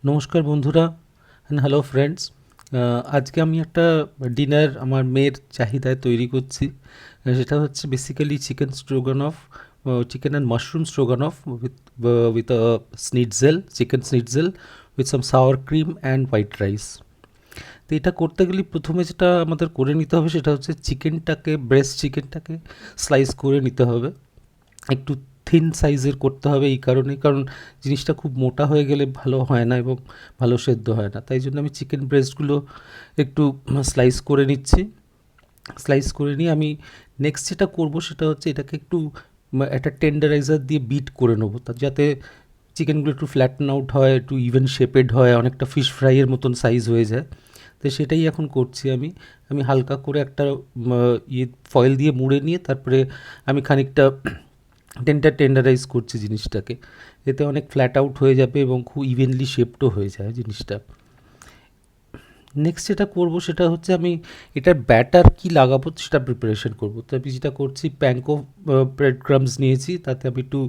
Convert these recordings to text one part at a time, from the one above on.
নমস্কার বন্ধুরা and hello friends. আজকে আমি একটা ডিনার আমার মেয়ের চাহিদায় তৈরি করছি। সেটা হচ্ছে basically chicken stroganoff, chicken and mushroom stroganoff with schnitzel, chicken schnitzel with some sour cream and white rice. তো এটা করতে গেলে প্রথমে যেটা আমাদের করে নিতে হবে সেটা হচ্ছে ব্রেস্ট চিকেনটাকে স্লাইস করে নিতে হবে। একটু থিন সাইজের করতে হবে এই কারণেই, কারণ জিনিসটা খুব মোটা হয়ে গেলে ভালো হয় না এবং ভালো সেদ্ধ হয় না। তাই জন্য আমি চিকেন ব্রেস্টগুলো একটু স্লাইস করে নিচ্ছি। স্লাইস করে নিয়ে আমি নেক্সট যেটা করব সেটা হচ্ছে এটাকে একটু একটা টেন্ডারাইজার দিয়ে বিট করে নেবো, তা যাতে চিকেনগুলো একটু ফ্ল্যাটন আউট হয়, একটু ইভেন শেপেড হয়, অনেকটা ফিশ ফ্রাইয়ের মতন সাইজ হয়ে যায়। তো সেটাই এখন করছি আমি। আমি হালকা করে একটা ফয়েল দিয়ে মুড়ে নিয়ে তারপরে আমি খানিকটা টেন্ডারাইজ করছি জিনিসটাকে। এতে অনেক ফ্ল্যাট আউট হয়ে যাবে এবং খুব ইভেনলি শেপডও হয়ে যায় জিনিসটা। নেক্সট যেটা করব সেটা হচ্ছে আমি এটার ব্যাটার কি লাগাবো সেটা প্রিপারেশন করব। তো আমি যেটা করছি, প্যাঙ্কো ব্রেড ক্রামস নিয়েছি, তাতে আমি একটু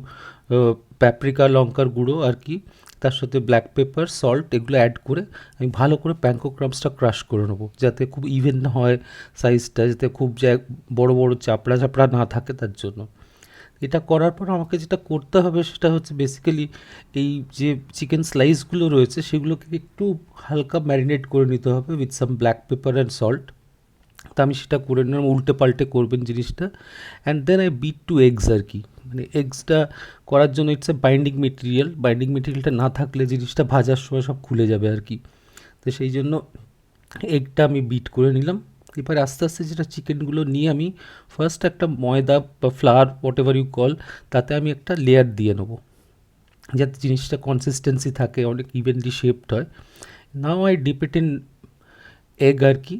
প্যাপ্রিকা লঙ্কার গুঁড়ো আর কি, তার সাথে ব্ল্যাক পেপার, সল্ট এগুলো অ্যাড করে আমি ভালো করে প্যাঙ্কো ক্রামসটা ক্রাশ করে নেবো, যাতে খুব ইভেন হয় সাইজটা, যাতে খুব বড় বড় চাপড়া চাপড়া না থাকে তার জন্য। এটা করার পর আমাকে যেটা করতে হবে সেটা হচ্ছে বেসিক্যালি এই যে চিকেন স্লাইসগুলো রয়েছে সেগুলোকে একটু হালকা ম্যারিনেট করে নিতে হবে with some black pepper and salt. তা আমি সেটা করে নিলাম, উল্টে পাল্টে করবেন জিনিসটা। And then I beat two eggs আর কি, মানে এগসটা করার জন্য ইটস এ বাইন্ডিং মেটেরিয়ালটা না থাকলে জিনিসটা ভাজার সময় সব খুলে যাবে আর কি। তো সেই জন্য এগটা আমি বিট করে নিলাম। এবার আস্তে আস্তে যেটা চিকেনগুলো নিয়ে আমি ফার্স্ট একটা ময়দা বা flour whatever you call, তাতে আমি একটা লেয়ার দিয়ে নেবো, যাতে জিনিসটা কনসিস্টেন্সি থাকে, অনেক ইভেনলি শেপড হয়। Now I dip it in egg আর কি।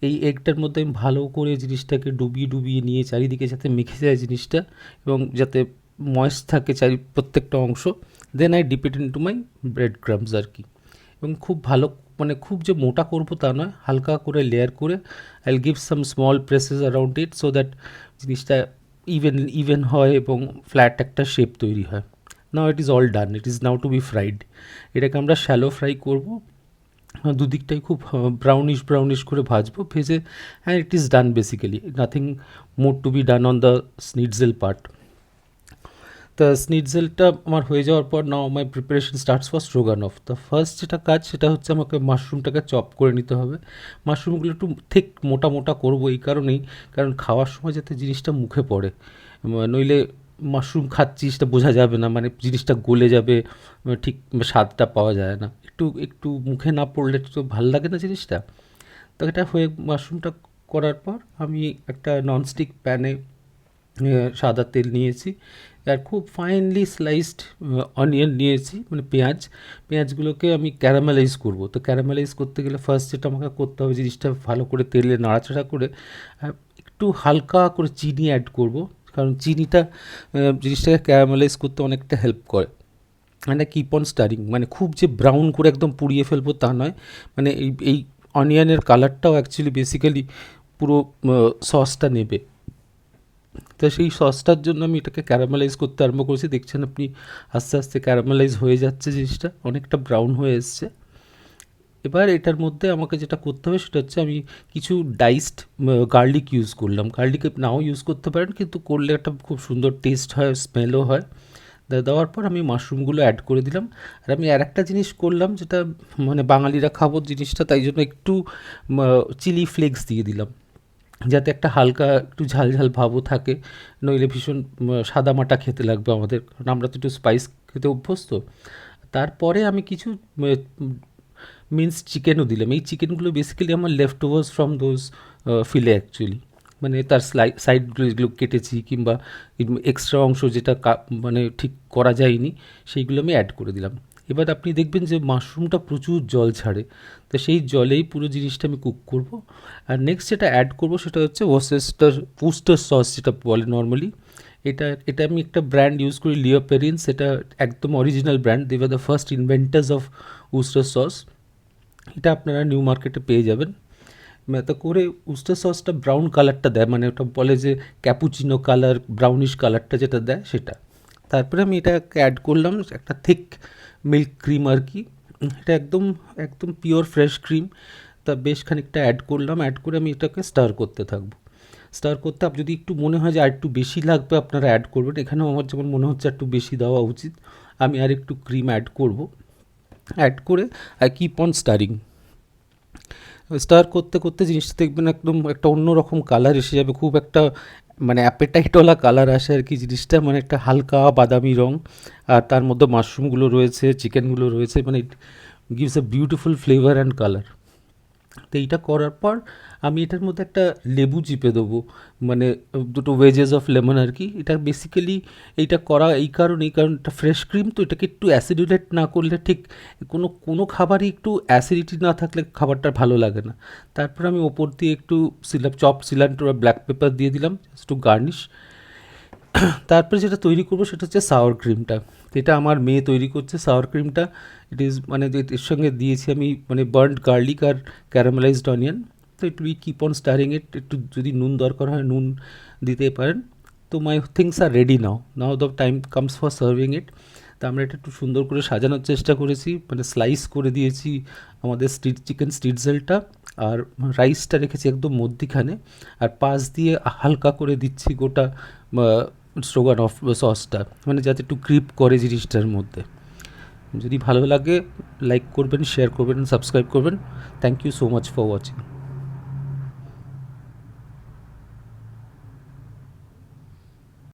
এই এগটার মধ্যে আমি ভালো করে জিনিসটাকে ডুবিয়ে ডুবিয়ে নিয়ে চারিদিকে যাতে মেখে যায় জিনিসটা এবং যাতে ময়েস্ট থাকে প্রত্যেকটা অংশ। Then I dip it into my bread crumbs আর কি। এবং খুব ভালো, মানে খুব যে মোটা করবো তা নয়, হালকা করে লেয়ার করে I will give some small presses around it so that জিনিসটা ইভেন হয় এবং ফ্ল্যাট একটা শেপ তৈরি হয়। Now it is all done, it is now to be fried. এটাকে আমরা শ্যালো ফ্রাই করবো, দুদিকটাই খুব ব্রাউনিশ করে ভাজবো, ভেজে and it is done basically, nothing more to be done on the schnitzel part. তা স্নিটজেলটা আমার হয়ে যাওয়ার পর now my preparation starts for stroganoff. তো ফার্স্ট যেটা কাজ সেটা হচ্ছে আমাকে মাশরুমটাকে চপ করে নিতে হবে। মাশরুমগুলো একটু ঠিক মোটা মোটা করবো এই কারণেই, কারণ খাওয়ার সময় যাতে জিনিসটা মুখে পড়ে, নইলে মাশরুম খাচ্ছি সেটা বোঝা যাবে না, মানে জিনিসটা গলে যাবে, ঠিক স্বাদটা পাওয়া যায় না। একটু একটু মুখে না পড়লে তো ভাল লাগে না জিনিসটা। তো এটা হয়ে মাশরুমটা করার পর আমি একটা ননস্টিক প্যানে সাদা তেল নিয়েছি, আর খুব ফাইনলি স্লাইসড অনিয়ন নিয়েছি, মানে পেঁয়াজগুলোকে আমি ক্যারামেলাইজ করব। তো ক্যারামেলাইজ করতে গেলে ফার্স্ট যেটা আমাকে করতে হবে, জিনিসটা ভালো করে তেলে নাড়াচাড়া করে একটু হালকা করে চিনি অ্যাড করব, কারণ চিনিটা জিনিসটাকে ক্যারামেলাইজ করতে অনেকটা হেল্প করে। অ্যান্ড কিপ অন স্টারিং, মানে খুব যে ব্রাউন করে একদম পুড়িয়ে ফেলবো তা নয়, মানে এই অনিয়নের কালারটাও অ্যাকচুয়ালি বেসিক্যালি পুরো সসটা নেবে। তো সেই সসটার জন্য আমি এটাকে ক্যারামেলাইজ করতে আরম্ভ করেছি। দেখছেন আপনি আস্তে আস্তে ক্যারামেলাইজ হয়ে যাচ্ছে, জিনিসটা অনেকটা ব্রাউন হয়ে এসছে। এবার এটার মধ্যে আমাকে যেটা করতে হবে সেটা হচ্ছে আমি কিছু ডাইসড গার্লিক ইউজ করলাম। গার্লিক নাও ইউজ করতে পারেন, কিন্তু করলে একটা খুব সুন্দর টেস্ট হয়, স্মেলও হয়। দেওয়ার পর আমি মাশরুমগুলো অ্যাড করে দিলাম। আর আমি আর একটা জিনিস করলাম, যেটা মানে বাঙালিরা খাবো জিনিসটা, তাই জন্য একটু চিলি ফ্লেক্স দিয়ে দিলাম, যাতে একটা হালকা একটু ঝাল ঝাল ভাবও থাকে, নইলে ভীষণ সাদামাটা খেতে লাগবে আমাদের, কারণ আমরা তো একটু স্পাইস খেতে অভ্যস্ত। তারপরে আমি কিছু মিন্স চিকেনও দিলাম। এই চিকেনগুলো বেসিক্যালি আমার left ওভার্স from those fillet actually, মানে তার সাইডগুলো যেগুলো কেটেছি কিংবা এক্সট্রা অংশ যেটা মানে ঠিক করা যায়নি, সেইগুলো আমি অ্যাড করে দিলাম। এবার আপনি দেখবেন যে মাশরুমটা প্রচুর জল ছাড়ে, তো সেই জলেই পুরো জিনিসটা আমি কুক করব। আর নেক্সট যেটা অ্যাড করব সেটা হচ্ছে উস্টার সস যেটা বলে নর্মালি। এটা এটা আমি একটা ব্র্যান্ড ইউজ করি, লিওপেরিন, সেটা একদম original brand, they were the first inventors of Worcester sauce. এটা আপনারা নিউ মার্কেটে পেয়ে যাবেন। তো করে উস্টার সসটা ব্রাউন কালারটা দেয়, মানে ওটা বলে যে ক্যাপুচিনো কালার, ব্রাউনিশ কালারটা যেটা দেয় সেটা। তারপরে আমি এটাকে অ্যাড করলাম একটা থিক মিল্ক ক্রিম আর কি, এটা একদম একদম পিওর ফ্রেশ ক্রিম। তা বেশ খানিকটা অ্যাড করলাম, অ্যাড করে আমি এটাকে স্টার করতে থাকবো। স্টার করতে যদি একটু মনে হয় যে আর একটু বেশি লাগবে আপনারা অ্যাড করবেন, এখানেও আমার যেমন মনে হচ্ছে একটু বেশি দেওয়া উচিত, আমি আর একটু ক্রিম অ্যাড করব। অ্যাড করে I keep on steering. Star করতে করতে জিনিসটা দেখবেন একদম একটা অন্যরকম কালার এসে যাবে, খুব একটা মানে অ্যাপেটাইটওয়ালা কালার আসে আর কি জিনিসটা, মানে একটা হালকা বাদামি রং, আর তার মধ্যে মাশরুমগুলো রয়েছে, চিকেনগুলো রয়েছে, মানে it gives a beautiful flavour and colour. তো এইটা করার পর আমি এটার মধ্যে একটা লেবু চিপে দেবো, মানে দুটো ওয়েজেস অফ লেমন আর কি। এটা বেসিক্যালি এইটা করা এই কারণ এটা ফ্রেশ ক্রিম, তো এটাকে একটু অ্যাসিডুলেট না করলে ঠিক কোনো কোনো খাবারই একটু অ্যাসিডিটি না থাকলে খাবারটা ভালো লাগে না। তারপর আমি ওপর দিয়ে একটু চপ সিলান্ট্রো বা ব্ল্যাক পেপার দিয়ে দিলাম একটু গার্নিশ। তারপরে যেটা তৈরি করবো সেটা হচ্ছে সাওয়ার ক্রিমটা। এটা আমার মেয়ে তৈরি করছে সাওয়ার ক্রিমটা। ইট ইজ মানে এর সঙ্গে দিয়েছি আমি মানে বার্নড গার্লিক আর ক্যারামেলাইজড অনিয়ন। তো একটু কিপ অন স্টারিং ইট, একটু যদি নুন দরকার হয় নুন দিতে পারেন। তো my things are ready now, now the time comes for serving it. তো আমরা এটা একটু সুন্দর করে সাজানোর চেষ্টা করেছি, মানে স্লাইস করে দিয়েছি আমাদের চিকেন স্টিটজেলটা, আর রাইসটা রেখেছি একদম মধ্যিখানে, আর পাশ দিয়ে হালকা করে দিচ্ছি গোটা স্ট্রোগানফ সসটা, মানে যাতে একটু ক্রিপ করে জিনিসটার মধ্যে। যদি ভালো লাগে লাইক করবেন, শেয়ার করবেন, সাবস্ক্রাইব করবেন। Thank you so much for watching.